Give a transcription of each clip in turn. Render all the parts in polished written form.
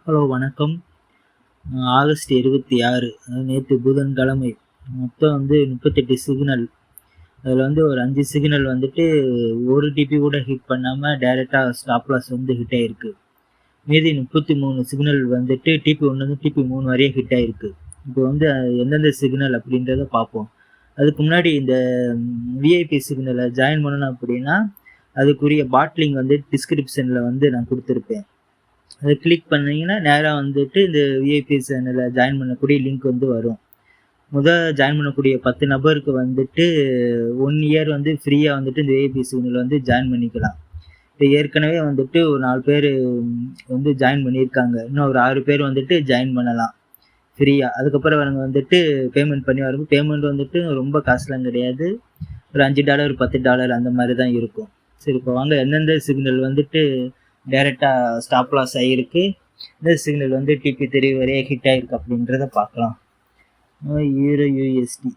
Hello வணக்கம். August 26 நேற்று புதன்கிழமை மொத்தம் 38 சிக்னல். அதில் ஒரு 5 சிக்னல் ஒரு டிபி கூட ஹிட் பண்ணாமல் டைரெக்டாக ஸ்டாப் லாஸ் ஹிட் ஆகிருக்கு. மீதி 33 சிக்னல் டிபி 1 டிபி 3 வரையும் ஹிட் ஆகிருக்கு. இப்போ எந்தெந்த சிக்னல் அப்படின்றத பார்ப்போம். அதுக்கு முன்னாடி இந்த விஐபி சிக்னலை ஜாயின் பண்ணணும் அப்படின்னா அதுக்குரிய பாட்லிங் டிஸ்கிரிப்ஷனில் நான் கொடுத்துருப்பேன். அதை கிளிக் பண்ணிங்கன்னா நேராக இந்த விஐபி சேனலில் ஜாயின் பண்ணக்கூடிய லிங்க் வரும். ஜாயின் பண்ணக்கூடிய 10 நபருக்கு 1 இயர் ஃப்ரீயாக இந்த விஐபி சேனல் ஜாயின் பண்ணிக்கலாம். இப்போ ஏற்கனவே ஒரு 4 பேர் ஜாயின் பண்ணியிருக்காங்க. இன்னும் ஒரு 6 பேர் ஜாயின் பண்ணலாம் ஃப்ரீயாக. அதுக்கப்புறம் அவங்க பேமெண்ட் பண்ணி வரும். பேமெண்ட் ரொம்ப காசுலாம் கிடையாது. ஒரு $5 $10 அந்த மாதிரி தான் இருக்கும். சரி, இப்போ வாங்க எந்தெந்த சிக்னல் டைரெக்டாக ஸ்டாப் லாஸ் ஆகிருக்கு, இந்த சிக்னல் டிபி 3 வரையே ஹிட் ஆகிருக்கு அப்படின்றத பார்க்கலாம். யூரோ யூஎஸ்டி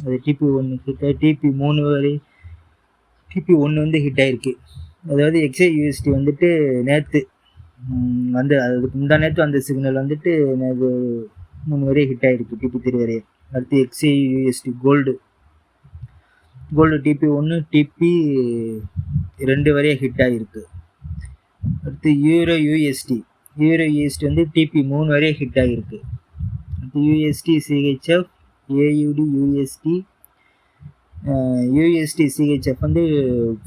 அது டிபி 1 ஹிட் ஆகி டிபி 3 வரை டிபி 1 ஹிட் ஆகிருக்கு. அதாவது எக்ஸ்ஏ யூஎஸ்டி நேற்று அதுக்கு முந்தா நேற்று அந்த சிக்னல் 3 வரையே ஹிட் ஆகிருக்கு, டிபி 3 வரையே. அடுத்து XA USD gold TP 1 TP 2 வரையே ஹிட் ஆகிருக்கு. அடுத்து யூரோ யூஎஸ்டி டிபி 3 வரையே ஹிட் ஆகிருக்கு. அடுத்து USD CHF AUD USD CHF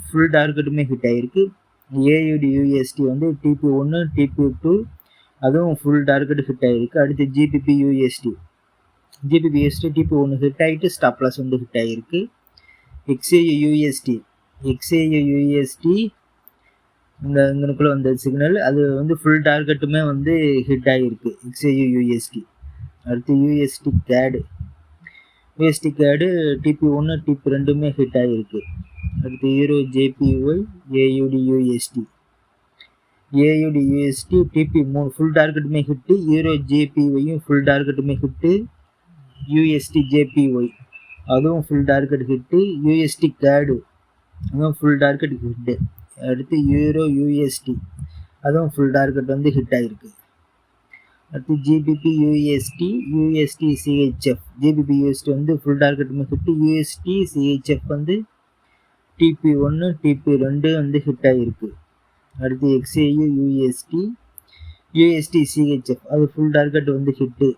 full டார்கெட்டுமே ஹிட் ஆகிருக்கு. ஏயுடி யூஎஸ்டி டிபி 1 டிபி 2 அதுவும் ஃபுல் டார்கெட் ஹிட் ஆகிருக்கு. அடுத்து ஜிபிபி யூஎஸ்டி டிபி 1 ஹிட் ஆகிட்டு ஸ்டாப் லாஸ் ஹிட் ஆகிருக்கு. எக்ஸ்ஏயு யூஎஸ்டி இங்கனுக்குள்ள சிக்னல் அது ஃபுல் டார்கெட்டுமே ஹிட் ஆகிருக்கு எக்ஸ்ஏயு யூஎஸ்டி. அடுத்து யூஎஸ்டி கேடு டிபி 1 டிபி 2மே ஹிட் ஆகிருக்கு. அடுத்து euro JPY AUD USD TP 3 full டார்கெட்டுமே ஹிட்டு. யூரோ ஜேபிஒயும் ஃபுல் டார்கெட்டுமே ஹிட்டு. யூஎஸ்டி ஜேபிஒய் அதுவும் full target hit. USD CAD அதுவும் ஃபுல் டார்கெட் ஹிட்டு. அடுத்து யூரோ யூஎஸ்டி அதுவும் ஃபுல் டார்கெட் ஹிட் ஆகிருக்கு. அடுத்து ஜிபிபி யூஎஸ்டி சிஹெச்எஃப் ஃபுல் டார்கெட்டுமே hit. USD CHF TP 1 TP 2 hit ஆகிருக்கு. அடுத்து எக்ஸ்ஏயு யூஎஸ்டி சிஹெச்எஃப் அது full target hit.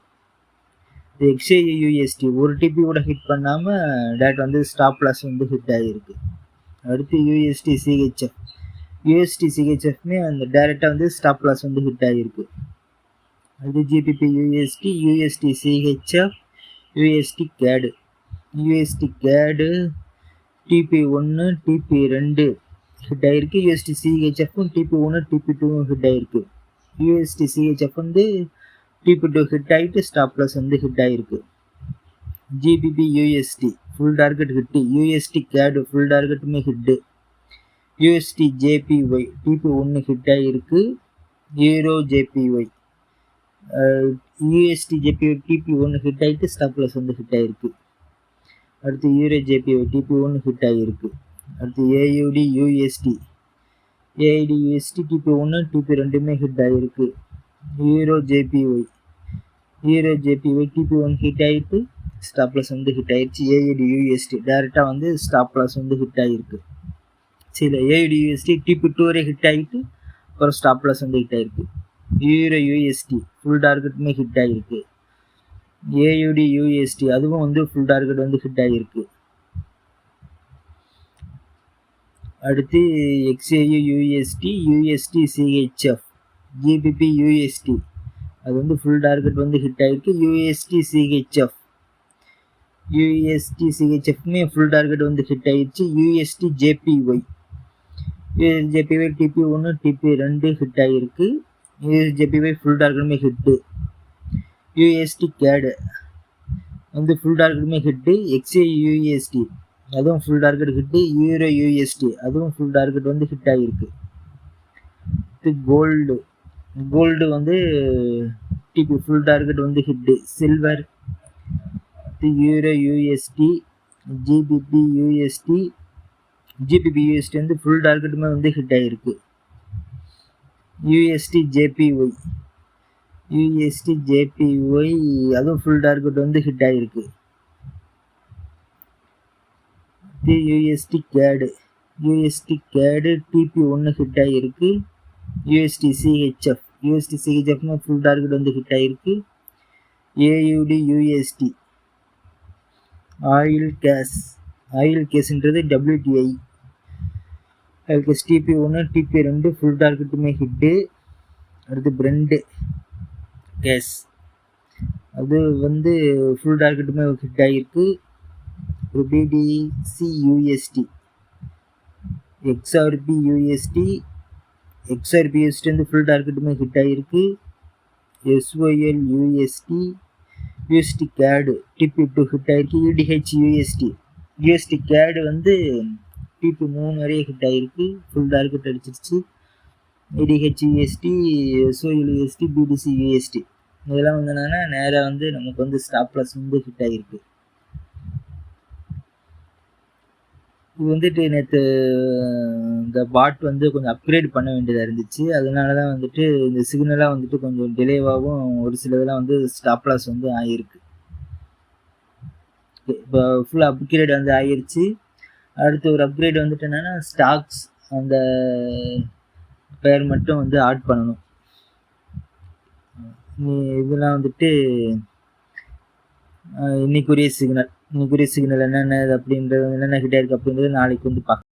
XAU USD ஒரு டிபி கூட ஹிட் பண்ணாமல் டேரக்ட் ஸ்டாப் லாஸ் ஹிட் ஆகிருக்கு. அடுத்து யூஎஸ்டி சிஹெச்எஃப்மே அந்த டைரெக்டாக ஸ்டாப் லாஸ் ஹிட் ஆகிருக்கு. அடுத்து GBP USD CHF USD CAD TP 1 TP 2 hit ஆகிருக்கு. யூஎஸ்டி சிஹெச்எஃப்பும் டிபி 1 டிபி 2 ஹிட் ஆகிருக்கு. யூஎஸ்டி சிஹெச்எஃப் டிபி 2 ஹிட் ஆகிட்டு ஸ்டாப் லாஸ் ஹிட் ஆகிருக்கு. GBP USD full target hit. USD CAD full டார்கெட்டுமே hit. USD JPY TP 1 hit ஆகிருக்கு. Euro JPY USD JPY TP 1 hit ஆகிட்டு stop loss hit ஆகிருக்கு. அடுத்து euro JPY TP 1 hit ஆகிருக்கு. அடுத்து ஏயுடி USD TP 1 TP 2மே hit ஆகிருக்கு. யூரோ ஜேபிஒய் டிபி 1 ஹிட் ஆகிட்டு ஸ்டாப் லாஸ் ஹிட் ஆகிடுச்சு. ஏயுடி யூஎஸ்டி டேரெக்டாக ஸ்டாப் லாஸ் ஹிட் ஆகிருக்கு. சரி, ஏயுடி யூஎஸ்டி டிபி 2 வரை ஹிட் ஆகிட்டு அப்புறம் ஸ்டாப் லாஸ் ஹிட் ஆகிருக்கு. யூரோ யூஎஸ்டி ஃபுல் டார்கெட்டுமே ஹிட் ஆகிருக்கு. ஏயுடி யூஎஸ்டி அதுவும் ஃபுல் டார்கெட் ஹிட் ஆகிருக்கு. அடுத்து XAU USD CHF GBP USD அது ஃபுல் டார்கெட் ஹிட் ஆகிருக்கு. யூஎஸ்டி சிஹெச்எஃப்மே ஃபுல் டார்கெட் ஹிட் ஆகிடுச்சு. USD JPY TP 1 TP 2 hit ஆகிருக்கு. யூஎஸ்டி ஜேபிஒய் ஃபுல் டார்கெட்டுமே ஹிட்டு. யூஎஸ்டி கேடு ஃபுல் டார்கெட்டுமே ஹிட்டு. எக்ஸ்ஏ யூஎஸ்டி அதுவும் full target hit. Euro USD அதுவும் full target hit ஆகிருக்கு. Gold DP full target hit. Silver euro USD GBP USD full டார்கெட்டுமே hit ஆகிருக்கு. USD JPY USD JPY அதுவும் full target வந்து hit ஆகிருக்கு. USD CAD TP1 hit ஆகிருக்கு. USD CHF full target வந்து hit ஆகிருக்கு. AUD USD oil கேஸ்ன்றது WTI TP1 TP2 full டார்கெட்டுமே ஹிட்டு. அடுத்து பிரெண்ட் கேஸ் அது வந்து ஃபுல் டார்கெட்டுமே ஹிட் ஆகிருக்கு. BDC USD XRP USD வந்து ஃபுல் டார்கெட்டுமே ஹிட் ஆகிருக்கு. SOL USD CAD TP2 hit ஆகிருக்கு. EDH USD CAD வந்து TP3 வரையே ஹிட் ஆகிருக்கு, ஃபுல் டார்கெட் அடிச்சிருச்சு. EDH USD SOL USD BDC USD இதெல்லாம் வந்து என்னன்னா நேராக வந்து நமக்கு வந்து ஸ்டாப் லாஸ் வந்து ஹிட் ஆகிருக்கு. இது வந்துட்டு நேற்று இந்த பாட் வந்து கொஞ்சம் அப்கிரேட் பண்ண வேண்டியதாக இருந்துச்சு. அதனால தான் வந்துட்டு இந்த சிக்னலாக வந்துட்டு கொஞ்சம் டிலேவாகவும் ஒரு சில இதெல்லாம் வந்து ஸ்டாப் லாஸ் வந்து ஆகிருக்கு. இப்போ ஃபுல்லாக அப்கிரேட் வந்து ஆகிருச்சு. அடுத்து ஒரு அப்கிரேட் வந்துட்டு என்னென்னா ஸ்டாக்ஸ் அந்த பேர் மட்டும் வந்து ஆட் பண்ணணும். இதெல்லாம் வந்துட்டு இன்னைக்குரிய சிக்னல் என்னென்ன அப்படின்றது என்னென்ன ஹிட் ஆயிருக்கு அப்படின்றது நாளைக்கு வந்து பார்க்கலாம்.